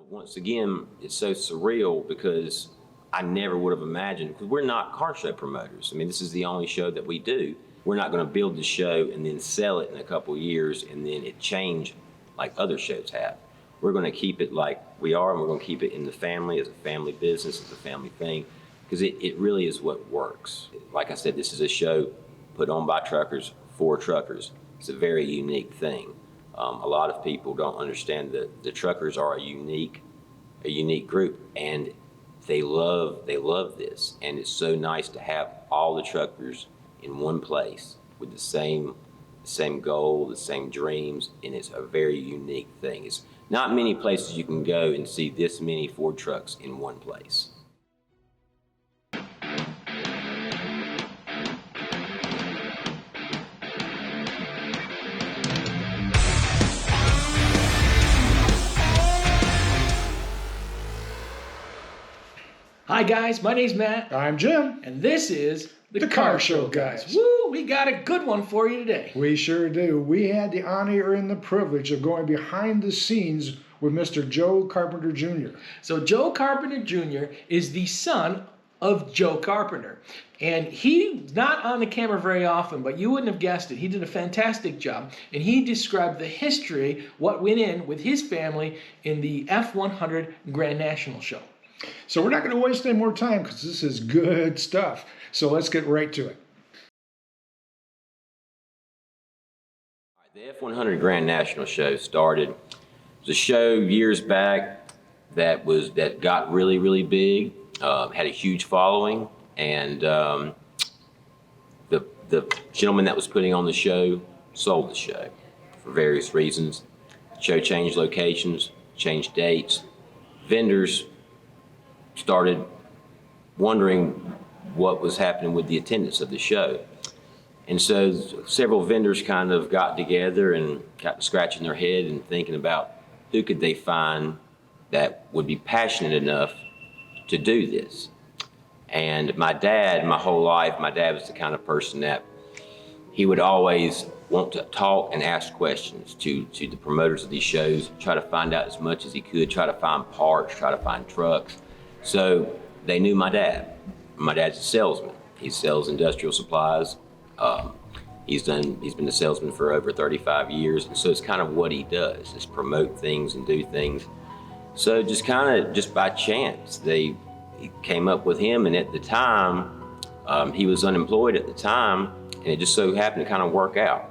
Once again, it's so surreal because I never would have imagined, because we're not car show promoters. I mean, this is the only show that we do. We're not going to build the show and then sell it in a couple of years and then it change like other shows have. We're going to keep it like we are, and we're going to keep it in the family, as a family business, as a family thing, because it really is what works. Like I said, this is a show put on by truckers for truckers. It's a very unique thing. A lot of people don't understand that the truckers are a unique group, and they love this. And it's so nice to have all the truckers in one place with the same goal, the same dreams, and it's a very unique thing. It's not many places you can go and see this many Ford trucks in one place. Hi guys, my name's Matt. I'm Jim. And this is The Car Show Guys. Woo, we got a good one for you today. We sure do. We had the honor and the privilege of going behind the scenes with Mr. Joe Carpenter Jr. So Joe Carpenter Jr. is the son of Joe Carpenter. And he's not on the camera very often, but you wouldn't have guessed it. He did a fantastic job. And he described the history, what went in with his family in the F100 Grand Nationals show. So we're not going to waste any more time because this is good stuff. So let's get right to it. The F100 Grand National show started. It was a show years back that got really, really big, had a huge following, and the gentleman that was putting on the show sold the show for various reasons. The show changed locations, changed dates. Vendors started wondering what was happening with the attendance of the show. And so several vendors kind of got together and got scratching their head and thinking about who could they find that would be passionate enough to do this. And my dad, my whole life, my dad was the kind of person that he would always want to talk and ask questions to the promoters of these shows, try to find out as much as he could, try to find parts, try to find trucks. So they knew my dad. My dad's a salesman. He sells industrial supplies. He's been a salesman for over 35 years, and so it's kind of what he does, is promote things and do things. So just by chance, he came up with him, and at the time, he was unemployed at the time, and it just so happened to kind of work out.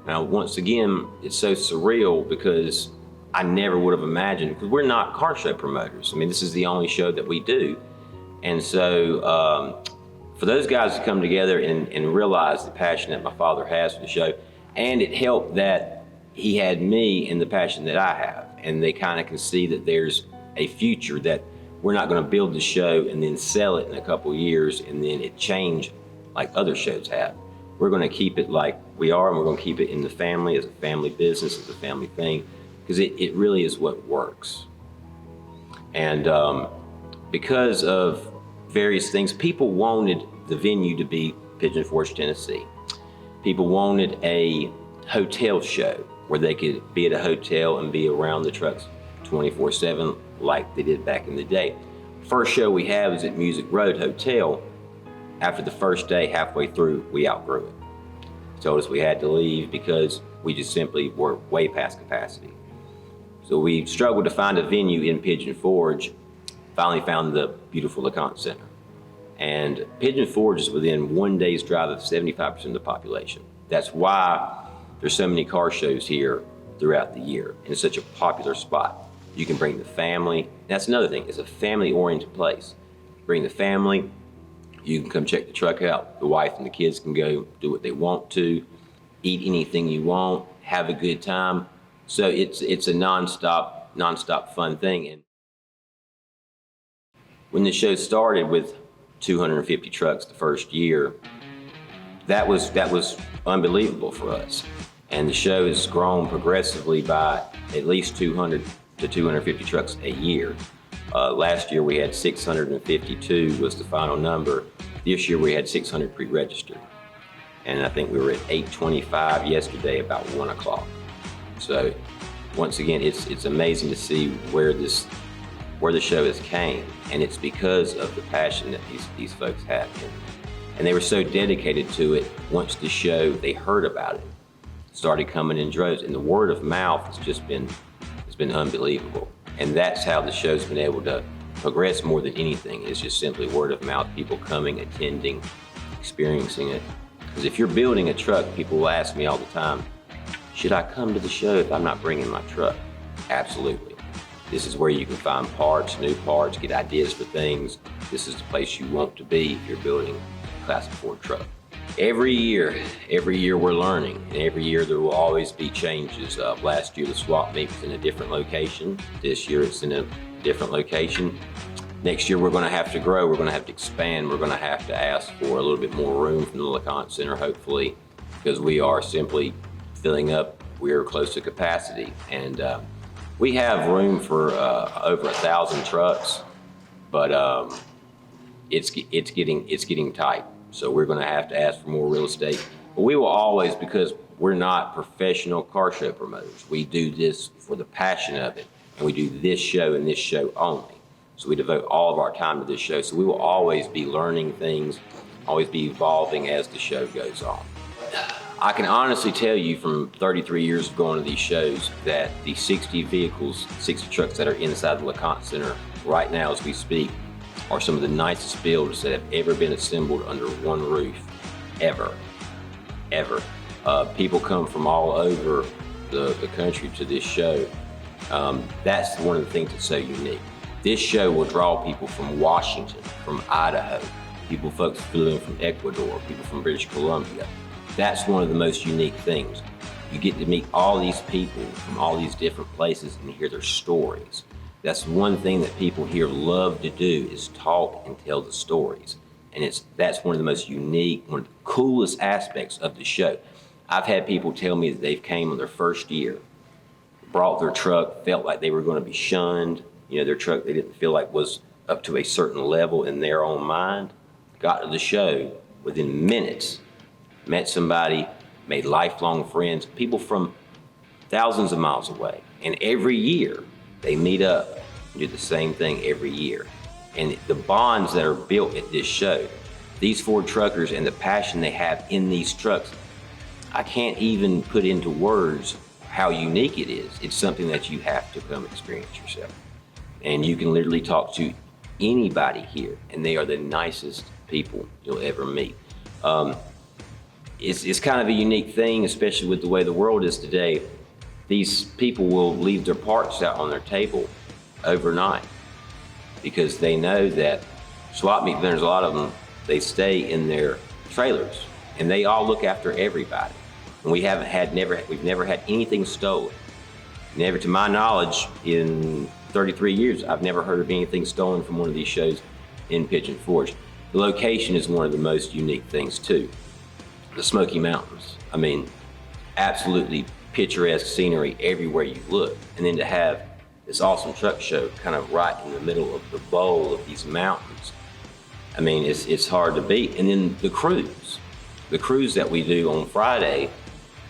Now, once again, it's so surreal because I never would have imagined, because we're not car show promoters. I mean, this is the only show that we do. And so for those guys to come together and realize the passion that my father has for the show, and it helped that he had me and the passion that I have, and they kind of can see that there's a future, that we're not going to build the show and then sell it in a couple of years and then it change like other shows have. We're going to keep it like we are, and we're going to keep it in the family, as a family business, as a family thing, because it really is what works. And because of various things, people wanted the venue to be Pigeon Forge, Tennessee. People wanted a hotel show where they could be at a hotel and be around the trucks 24/7 like they did back in the day. First show we had was at Music Road Hotel. After the first day, halfway through, we outgrew it. Told us we had to leave because we just simply were way past capacity. So we struggled to find a venue in Pigeon Forge, finally found the beautiful LeConte Center. And Pigeon Forge is within 1 day's drive of 75% of the population. That's why there's so many car shows here throughout the year, and it's such a popular spot. You can bring the family. That's another thing, it's a family-oriented place. Bring the family, you can come check the truck out. The wife and the kids can go do what they want to, eat anything you want, have a good time. So it's a nonstop fun thing. And when the show started with 250 trucks the first year, that was unbelievable for us. And the show has grown progressively by at least 200 to 250 trucks a year. Last year we had 652 was the final number. This year we had 600 pre-registered. And I think we were at 825 yesterday about 1 o'clock. So once again, it's amazing to see where this where the show has came, and it's because of the passion that these folks have. And they were so dedicated to it. Once the show, they heard about it, started coming in droves, and the word of mouth has just been, it's been unbelievable. And that's how the show's been able to progress more than anything. It's just simply word of mouth, people coming, attending, experiencing it. Because if you're building a truck, people will ask me all the time, should I come to the show if I'm not bringing my truck? Absolutely. This is where you can find parts, new parts, get ideas for things. This is the place you want to be if you're building a classic Ford truck. Every year we're learning, and every year there will always be changes. Last year the swap meet was in a different location. This year it's in a different location. Next year we're going to have to grow, we're going to have to expand, we're going to have to ask for a little bit more room from the LeConte Center, hopefully, because we are simply filling up. We're close to capacity, and we have room for over 1,000 trucks, but it's getting tight. So we're going to have to ask for more real estate. But we will always, because we're not professional car show promoters, we do this for the passion of it, and we do this show and this show only. So we devote all of our time to this show. So we will always be learning things, always be evolving as the show goes on. I can honestly tell you from 33 years of going to these shows that the 60 vehicles, 60 trucks that are inside the LeConte Center right now as we speak are some of the nicest builds that have ever been assembled under one roof, ever. People come from all over the country to this show. That's one of the things that's so unique. This show will draw people from Washington, from Idaho, folks flew in from Ecuador, people from British Columbia. That's one of the most unique things. You get to meet all these people from all these different places and hear their stories. That's one thing that people here love to do, is talk and tell the stories. And that's one of the most unique, one of the coolest aspects of the show. I've had people tell me that they've came on their first year, brought their truck, felt like they were going to be shunned. You know, their truck they didn't feel like was up to a certain level in their own mind. Got to the show within minutes, met somebody, made lifelong friends, people from thousands of miles away. And every year they meet up and do the same thing every year. And the bonds that are built at this show, these Ford truckers and the passion they have in these trucks, I can't even put into words how unique it is. It's something that you have to come experience yourself. And you can literally talk to anybody here, and they are the nicest people you'll ever meet. It's kind of a unique thing, especially with the way the world is today. These people will leave their parts out on their table overnight because they know that swap meet vendors, a lot of them, they stay in their trailers and they all look after everybody. And we've never had anything stolen. Never, to my knowledge, in 33 years, I've never heard of anything stolen from one of these shows in Pigeon Forge. The location is one of the most unique things too. The Smoky Mountains. I mean, absolutely picturesque scenery everywhere you look. And then to have this awesome truck show kind of right in the middle of the bowl of these mountains. I mean, it's hard to beat. And then the cruise. The cruise that we do on Friday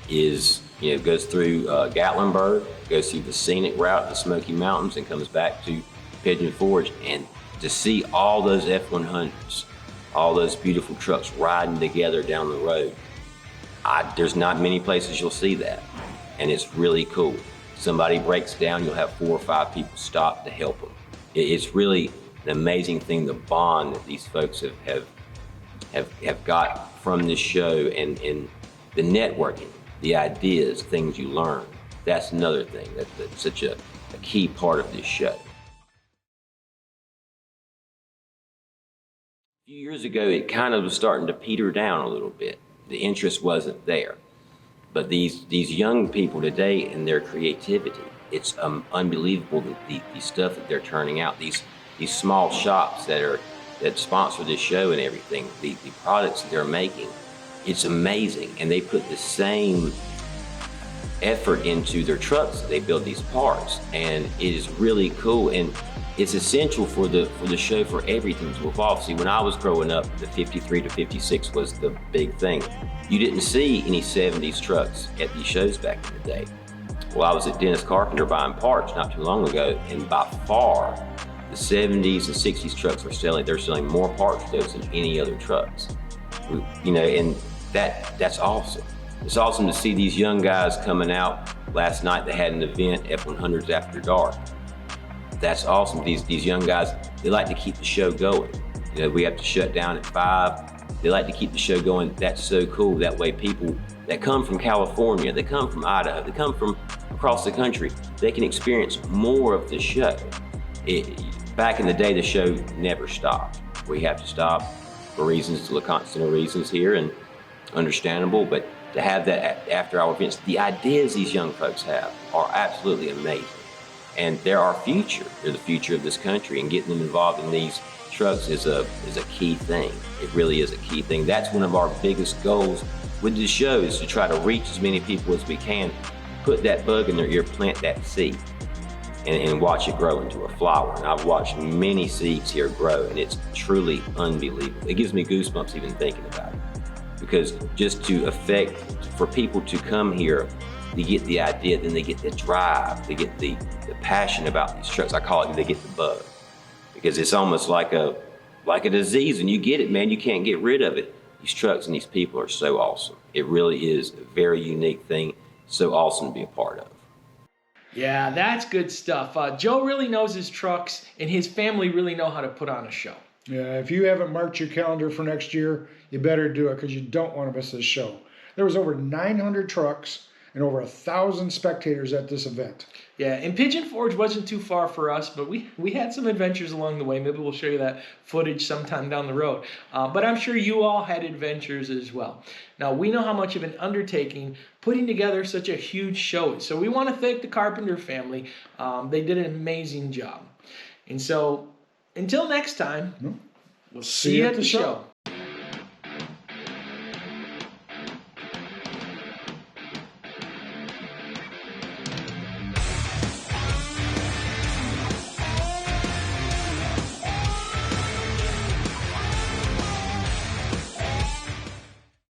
is, goes through Gatlinburg, goes through the scenic route, the Smoky Mountains, and comes back to Pigeon Forge. And to see all those F100s, all those beautiful trucks riding together down the road, there's not many places you'll see that. And it's really cool. Somebody breaks down, you'll have 4 or 5 people stop to help them. It's really an amazing thing, the bond that these folks have got from this show, and the networking, the ideas, things you learn. That's another thing that's such a key part of this show. A few years ago, it kind of was starting to peter down a little bit. The interest wasn't there. But these young people today and their creativity, it's unbelievable the stuff that they're turning out. These small shops that sponsor this show and everything, the products that they're making, it's amazing. And they put the same effort into their trucks. They build these parts, and it is really cool. And it's essential for the show for everything to evolve. See, when I was growing up, the 53 to 56 was the big thing. You didn't see any 70s trucks at these shows back in the day. Well, I was at Joe Carpenter buying parts not too long ago, and by far, The 70s and 60s trucks are selling, they're selling more parts to those than any other trucks. You know, and that's awesome. It's awesome to see these young guys coming out. Last night they had an event, F100s After Dark. That's awesome. These young guys, they like to keep the show going. You know, we have to shut down at 5. They like to keep the show going. That's so cool. That way people that come from California, they come from Idaho, they come from across the country, they can experience more of the show. Back in the day, the show never stopped. We have to stop for reasons, constant reasons here, and understandable, but to have that after our events, the ideas these young folks have are absolutely amazing. And they're our future. They're the future of this country, and getting them involved in these trucks is a key thing. It really is a key thing. That's one of our biggest goals with this show, is to try to reach as many people as we can, put that bug in their ear, plant that seed, and watch it grow into a flower. And I've watched many seeds here grow, and it's truly unbelievable. It gives me goosebumps even thinking about it. Because just for people to come here, they get the idea, then they get the drive, they get the passion about these trucks. I call it, they get the bug. Because it's almost like a disease. When you get it, man, you can't get rid of it. These trucks and these people are so awesome. It really is a very unique thing, so awesome to be a part of. Yeah, that's good stuff. Joe really knows his trucks, and his family really know how to put on a show. Yeah, if you haven't marked your calendar for next year, you better do it, because you don't want to miss this show. There was over 900 trucks and over 1,000 spectators at this event. Yeah, and Pigeon Forge wasn't too far for us, but we had some adventures along the way. Maybe we'll show you that footage sometime down the road. But I'm sure you all had adventures as well. Now, we know how much of an undertaking putting together such a huge show is. So we want to thank the Carpenter family. They did an amazing job. And so, until next time, we'll see you at the show.